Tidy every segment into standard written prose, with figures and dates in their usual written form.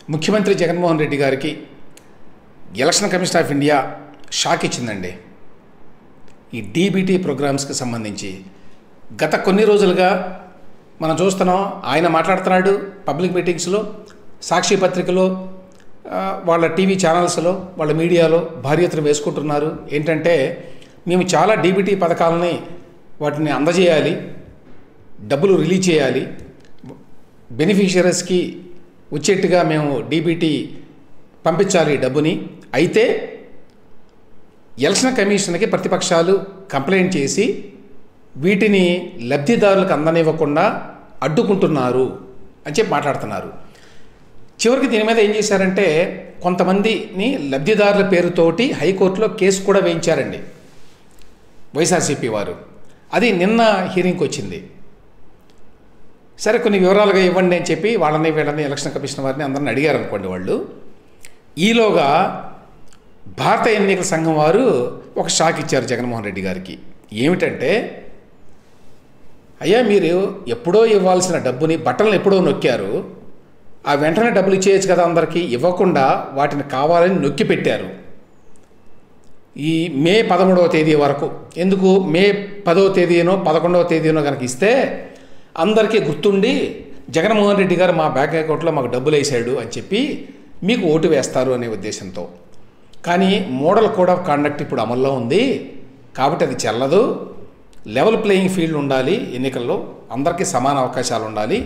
ముఖ్యమంత్రి జగన్మోహన్ రెడ్డి గారికి election commission of India shock ఇచ్చిందండి. ఈ డీబీటీ ప్రోగ్రామ్స్కి సంబంధించి గత కొన్ని రోజులుగా మనం చూస్తున్నాం. ఆయన మాట్లాడుతున్నాడు పబ్లిక్ మీటింగ్స్లో, సాక్షి పత్రికలో, వాళ్ళ టీవీ ఛానల్స్లో, వాళ్ళ మీడియాలో భారీ ఎత్తున వేసుకుంటున్నారు. ఏంటంటే మేము చాలా డీబీటీ పథకాలని వాటిని అందజేయాలి, డబ్బులు రిలీజ్ చేయాలి, బెనిఫిషియరీస్కి వచ్చేట్టుగా మేము డీబీటీ పంపించాలి డబ్బుని. అయితే ఎలక్షన్ కమిషన్కి ప్రతిపక్షాలు కంప్లైంట్ చేసి వీటిని లబ్ధిదారులకు అందనివ్వకుండా అడ్డుకుంటున్నారు అని చెప్పి మాట్లాడుతున్నారు. చివరికి దీని మీద ఏం చేశారంటే కొంతమందిని లబ్ధిదారుల పేరుతోటి హైకోర్టులో కేసు కూడా వేయించారండి వైఎస్ఆర్సీపీ వారు. అది నిన్న హీరింగ్కి వచ్చింది. సరే, కొన్ని వివరాలుగా ఇవ్వండి అని చెప్పి వాళ్ళని వీళ్ళని ఎలక్షన్ కమిషన్ వారిని అందరిని అడిగారు అనుకోండి. వాళ్ళు ఈలోగా భారత ఎన్నికల సంఘం వారు ఒక షాక్ ఇచ్చారు జగన్మోహన్ రెడ్డి గారికి. ఏమిటంటే, అయ్యా మీరు ఎప్పుడో ఇవ్వాల్సిన డబ్బుని బట్టలను ఎప్పుడో నొక్కారు, ఆ వెంటనే డబ్బులు ఇచ్చేయచ్చు కదా, అందరికీ ఇవ్వకుండా వాటిని కావాలని నొక్కి పెట్టారు. ఈ మే 13వ తేదీ వరకు ఎందుకు, మే 10వ తేదీనో 11వ తేదీనో కనుక ఇస్తే అందరికీ గుర్తుండి జగన్మోహన్ రెడ్డి గారు మా బ్యాంక్ అకౌంట్లో మాకు డబ్బులు వేసాడు అని చెప్పి మీకు ఓటు వేస్తారు అనే ఉద్దేశంతో. కానీ మోడల్ కోడ్ ఆఫ్ కాండక్ట్ ఇప్పుడు అమల్లో ఉంది కాబట్టి అది చెల్లదు. లెవెల్ ప్లేయింగ్ ఫీల్డ్ ఉండాలి, ఎన్నికల్లో అందరికీ సమాన అవకాశాలు ఉండాలి,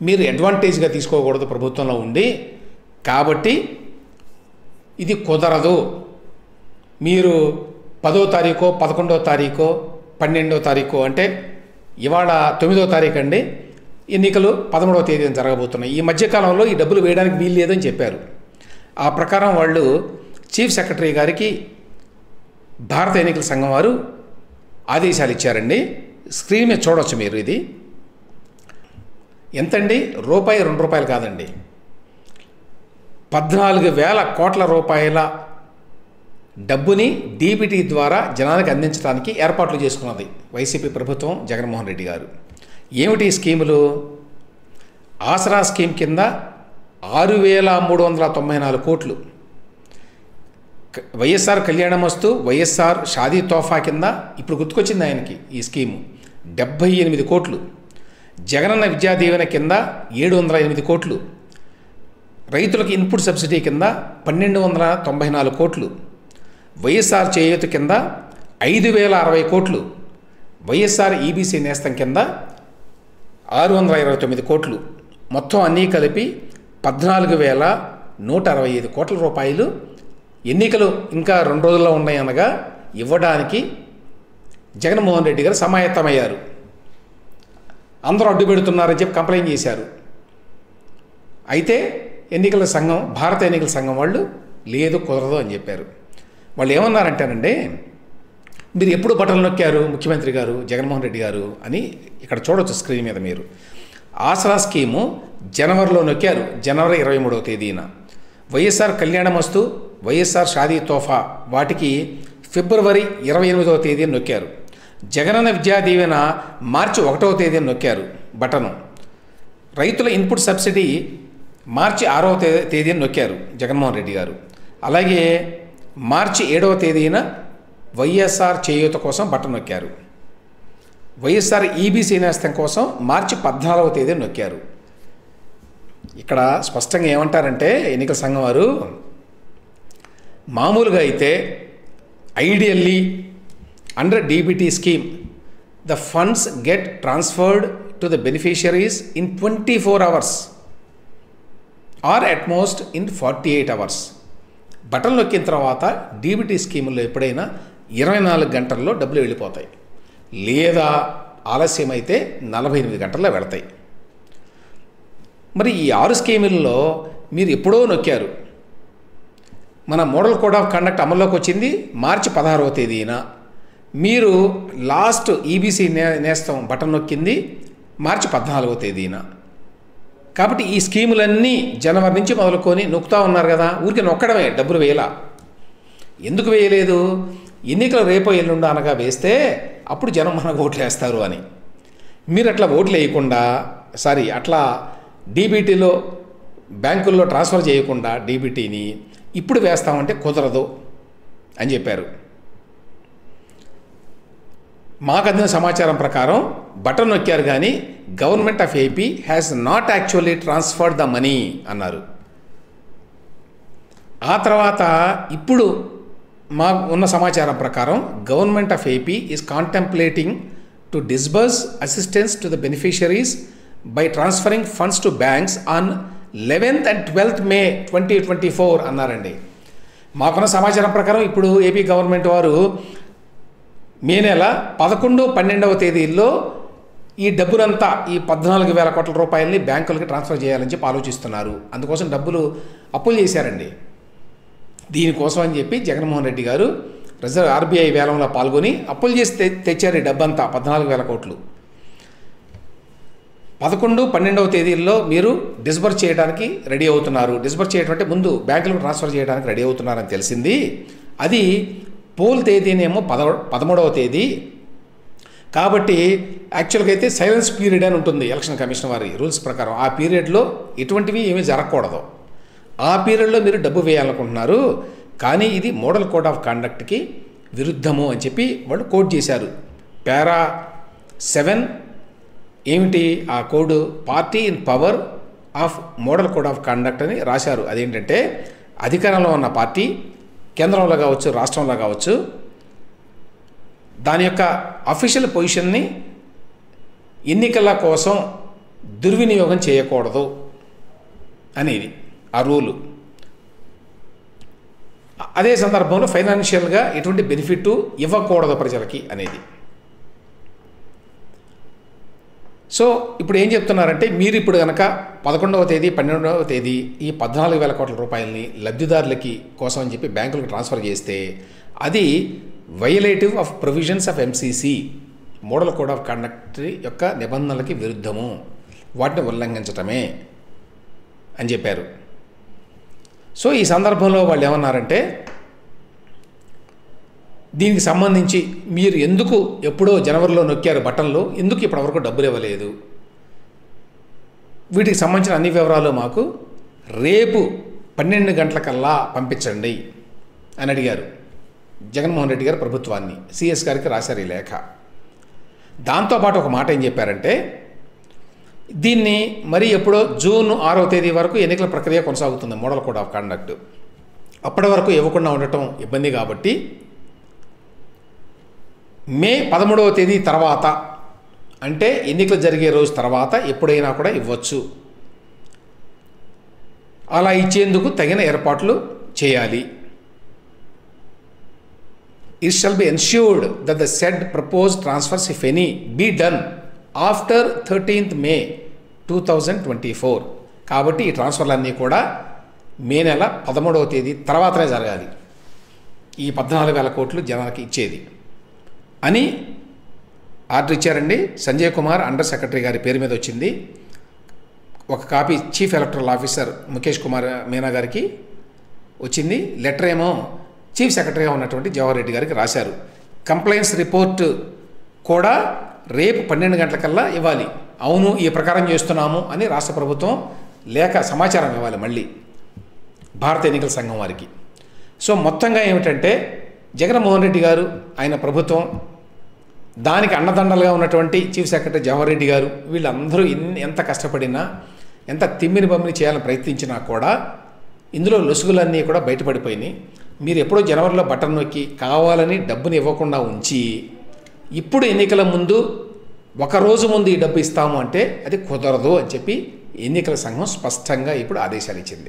మీరు అడ్వాంటేజ్గా తీసుకోకూడదు ప్రభుత్వంలో ఉండి, కాబట్టి ఇది కుదరదు. మీరు 10వ తారీఖు 11వ తారీఖు 12వ తారీఖు అంటే ఇవాళ 9వ తారీఖు అండి, ఎన్నికలు 13వ తేదీన జరగబోతున్నాయి. ఈ మధ్యకాలంలో ఈ డబ్బులు వేయడానికి వీలు లేదని చెప్పారు. ఆ ప్రకారం వాళ్ళు చీఫ్ సెక్రటరీ గారికి భారత ఎన్నికల సంఘం వారు ఆదేశాలు ఇచ్చారండి. స్క్రీన్ మీద చూడవచ్చు మీరు. ఇది ఎంతండి? రూపాయి 2 రూపాయలు కాదండి, 14,000 కోట్ల రూపాయల డబ్బుని డీబీటీ ద్వారా జనానికి అందించడానికి ఏర్పాట్లు చేసుకున్నది వైసీపీ ప్రభుత్వం, జగన్మోహన్ రెడ్డి గారు. ఏమిటి స్కీములు? ఆసరా స్కీమ్ కింద 6,394 కోట్లు, వైఎస్ఆర్ కళ్యాణమస్తు, వైఎస్ఆర్ షాదీ తోఫా కింద ఇప్పుడు గుర్తుకొచ్చింది ఆయనకి ఈ స్కీము 78 కోట్లు, జగనన్న విద్యా దీవెన కింద 708 కోట్లు, రైతులకు ఇన్పుట్ సబ్సిడీ కింద 1,294 కోట్లు, వైఎస్ఆర్ చేయూత కింద 5,060 కోట్లు, వైఎస్ఆర్ ఈబీసీ నేస్తం కింద 629 కోట్లు, మొత్తం అన్నీ కలిపి 14,165 కోట్ల రూపాయలు ఎన్నికలు ఇంకా 2 రోజుల్లో ఉన్నాయనగా ఇవ్వడానికి జగన్మోహన్ రెడ్డి గారు సమాయత్తమయ్యారు. అందరూ అడ్డు పెడుతున్నారని చెప్పి కంప్లైంట్ చేశారు. అయితే ఎన్నికల సంఘం, భారత ఎన్నికల సంఘం వాళ్ళు లేదు, కుదరదు అని చెప్పారు. వాళ్ళు ఏమన్నారంటేనండి, మీరు ఎప్పుడు బటన్ నొక్కారు ముఖ్యమంత్రి గారు, జగన్మోహన్ రెడ్డి గారు అని ఇక్కడ చూడవచ్చు స్క్రీన్ మీద మీరు. ఆసరా స్కీము జనవరిలో నొక్కారు, జనవరి 23వ తేదీన. వైఎస్ఆర్ కళ్యాణమస్తు, వైఎస్ఆర్ షాదీ తోఫా వాటికి ఫిబ్రవరి 28వ తేదీన నొక్కారు. జగనన్న విద్యా దీవెన మార్చి 1వ తేదీన నొక్కారు బటను. రైతుల ఇన్పుట్ సబ్సిడీ మార్చి 6వ తేదీన నొక్కారు జగన్మోహన్ రెడ్డి గారు. అలాగే మార్చి 7వ తేదీన వైఎస్ఆర్ చేయూత కోసం బటన్ నొక్కారు. వైఎస్ఆర్ ఈబీసీ నేస్తం కోసం మార్చి 14వ తేదీన నొక్కారు. ఇక్కడ స్పష్టంగా ఏమంటారంటే ఎన్నికల సంఘం వారు, మామూలుగా అయితే ideally under DBT scheme the funds get transferred to the beneficiaries in 24 hours or at most in 48 hours. Button నొక్కిన తర్వాత డీబీటీ స్కీముల్లో ఎప్పుడైనా 24 గంటల్లో డబ్బులు వెళ్ళిపోతాయి, లేదా ఆలస్యమైతే 48 గంటల్లో వెళతాయి. మరి ఈ 6 స్కీముల్లో మీరు ఎప్పుడో నొక్కారు. మన మోడల్ కోడ్ ఆఫ్ కండక్ట్ అమల్లోకి వచ్చింది మార్చి 16వ తేదీన. మీరు లాస్ట్ ఈబీసీ నేస్తం బటన్ నొక్కింది మార్చి 14వ తేదీన. కాబట్టి ఈ స్కీములన్నీ జనవరి నుంచి మొదలుకొని నొక్కుతూ ఉన్నారు కదా, ఊరికి నొక్కడమే, డబ్బులు వేయాల. ఎందుకు వేయలేదు? ఎన్నికలు రేపో ఎల్లుండో అనగా వేస్తే అప్పుడు జనం మనకు ఓట్లు వేస్తారు అని. మీరు అట్లా ఓట్లు వేయకుండా, అట్లా డీబీటీలో బ్యాంకుల్లో ట్రాన్స్ఫర్ చేయకుండా డీబీటీని ఇప్పుడు వేస్తామంటే కుదరదు అని చెప్పారు. మాకు అందిన సమాచారం ప్రకారం బటన్ నొక్కారు కానీ government of AP has not actually transferred the money అన్నారు. ఆ తర్వాత ఇప్పుడు మాకు ఉన్న సమాచారం ప్రకారం government of AP is contemplating to disburse assistance to the beneficiaries by transferring funds to banks on 11th and 12th May 2024 అన్నారండి. మాకున్న సమాచారం ప్రకారం ఇప్పుడు ఏపీ గవర్నమెంట్ వారు మే నెల 11, 12వ తేదీల్లో ఈ డబ్బులంతా ఈ 14,000 కోట్ల రూపాయలని బ్యాంకులకి ట్రాన్స్ఫర్ చేయాలని చెప్పి ఆలోచిస్తున్నారు. అందుకోసం డబ్బులు అప్పులు చేశారండి. దీనికోసం అని చెప్పి జగన్మోహన్ రెడ్డి గారు రిజర్వ్ ఆర్బీఐ వేలంలో పాల్గొని అప్పులు చేసి తెచ్చారు ఈ డబ్బంతా 14,000 కోట్లు. 11, 12వ తేదీల్లో మీరు డిస్బర్స్ చేయడానికి రెడీ అవుతున్నారు. డిస్బర్స్ చేయడం అంటే ముందు బ్యాంకులకు ట్రాన్స్ఫర్ చేయడానికి రెడీ అవుతున్నారని తెలిసింది. అది పోల్ తేదీనేమో 13వ తేదీ. కాబట్టి యాక్చువల్గా అయితే సైలెన్స్ పీరియడ్ అని ఉంటుంది ఎలక్షన్ కమిషన్ వారి రూల్స్ ప్రకారం. ఆ పీరియడ్లో ఎటువంటివి ఏమీ జరగకూడదు. ఆ పీరియడ్లో మీరు డబ్బు వేయాలనుకుంటున్నారు. కానీ ఇది మోడల్ కోడ్ ఆఫ్ కండక్ట్కి విరుద్ధము అని చెప్పి వాళ్ళు కోడ్ చేశారు. పారా 7 ఏమిటి ఆ code? Party in power of model code of conduct అని రాశారు. అదేంటంటే అధికారంలో ఉన్న పార్టీ కేంద్రంలో కావచ్చు, రాష్ట్రంలో కావచ్చు, దాని యొక్క అఫీషియల్ పొజిషన్ని ఎన్నికల కోసం దుర్వినియోగం చేయకూడదు అనేది ఆ రూలు. అదే సందర్భంలో ఫైనాన్షియల్గా ఎటువంటి బెనిఫిట్ ఇవ్వకూడదు ప్రజలకి అనేది. సో ఇప్పుడు ఏం చెప్తున్నారంటే మీరు ఇప్పుడు కనుక 11వ తేదీ 12వ తేదీ ఈ 14,000 కోట్ల రూపాయలని లబ్ధిదారులకి కోసం అని చెప్పి బ్యాంకులకు ట్రాన్స్ఫర్ చేస్తే అది violative of provisions of MCC model code of conduct యొక్క నిబంధనలకి విరుద్ధము, వాటిని ఉల్లంఘించటమే అని చెప్పారు. సో ఈ సందర్భంలో వాళ్ళు ఏమన్నారంటే దీనికి సంబంధించి మీరు ఎందుకు ఎప్పుడో జనవరిలో నొక్కారు బటన్లో, ఎందుకు ఇప్పటివరకు డబ్బులు ఇవ్వలేదు, వీటికి సంబంధించిన అన్ని వివరాలు మాకు రేపు 12 గంటలకల్లా పంపించండి అని అడిగారు జగన్మోహన్ రెడ్డి గారు ప్రభుత్వాన్ని. సిఎస్ గారికి రాశారు ఈ లేఖ. దాంతోపాటు ఒక మాట ఏం చెప్పారంటే దీన్ని మరి ఎప్పుడో జూన్ 6వ తేదీ వరకు ఎన్నికల ప్రక్రియ కొనసాగుతుంది మోడల్ కోడ్ ఆఫ్ కండక్ట్. అప్పటి వరకు ఇవ్వకుండా ఉండటం ఇబ్బంది కాబట్టి మే 13వ తేదీ తర్వాత, అంటే ఎన్నికలు జరిగే రోజు తర్వాత ఎప్పుడైనా కూడా ఇవ్వచ్చు. అలా ఇచ్చేందుకు తగిన ఏర్పాట్లు చేయాలి. It shall be ensured that the said proposed transfers, if any, be done after 13th May 2024. కాబట్టి ఈ ట్రాన్స్ఫర్లన్నీ కూడా మే నెల 13వ తేదీ తర్వాతనే జరగాలి. ఈ 14,000 కోట్లు జనానికి ఇచ్చేది అని ఆర్డర్ ఇచ్చారండి. సంజయ్ కుమార్ అండర్ సెక్రటరీ గారి పేరు మీద వచ్చింది. ఒక copy chief electoral officer Mukesh Kumar Meena గారికి వచ్చింది. లెటర్ ఏమో చీఫ్ సెక్రటరీగా ఉన్నటువంటి జవహర్ రెడ్డి గారికి రాశారు. కంప్లైంట్స్ రిపోర్ట్ కూడా రేపు 12 గంటలకల్లా ఇవ్వాలి. అవును ఈ ప్రకారం చేస్తున్నాము అని రాష్ట్ర ప్రభుత్వం లేక సమాచారం ఇవ్వాలి మళ్ళీ భారత ఎన్నికల సంఘం వారికి. సో మొత్తంగా ఏమిటంటే జగన్మోహన్ రెడ్డి గారు, ఆయన ప్రభుత్వం, దానికి అండదండలుగా ఉన్నటువంటి చీఫ్ సెక్రటరీ జవహర్ రెడ్డి గారు, వీళ్ళందరూ ఎంత కష్టపడినా, ఎంత తిమ్మిని బమ్మిని చేయాలని ప్రయత్నించినా కూడా ఇందులో లొసుగులన్నీ కూడా బయటపడిపోయినాయి. మీరు ఎప్పుడో జనవరిలో బటన్ నొక్కి కావాలని డబ్బుని ఇవ్వకుండా ఉంచి ఇప్పుడు ఎన్నికల ముందు ఒకరోజు ముందు ఈ డబ్బు ఇస్తాము అంటే అది కుదరదు అని చెప్పి ఎన్నికల సంఘం స్పష్టంగా ఇప్పుడు ఆదేశాలు ఇచ్చింది.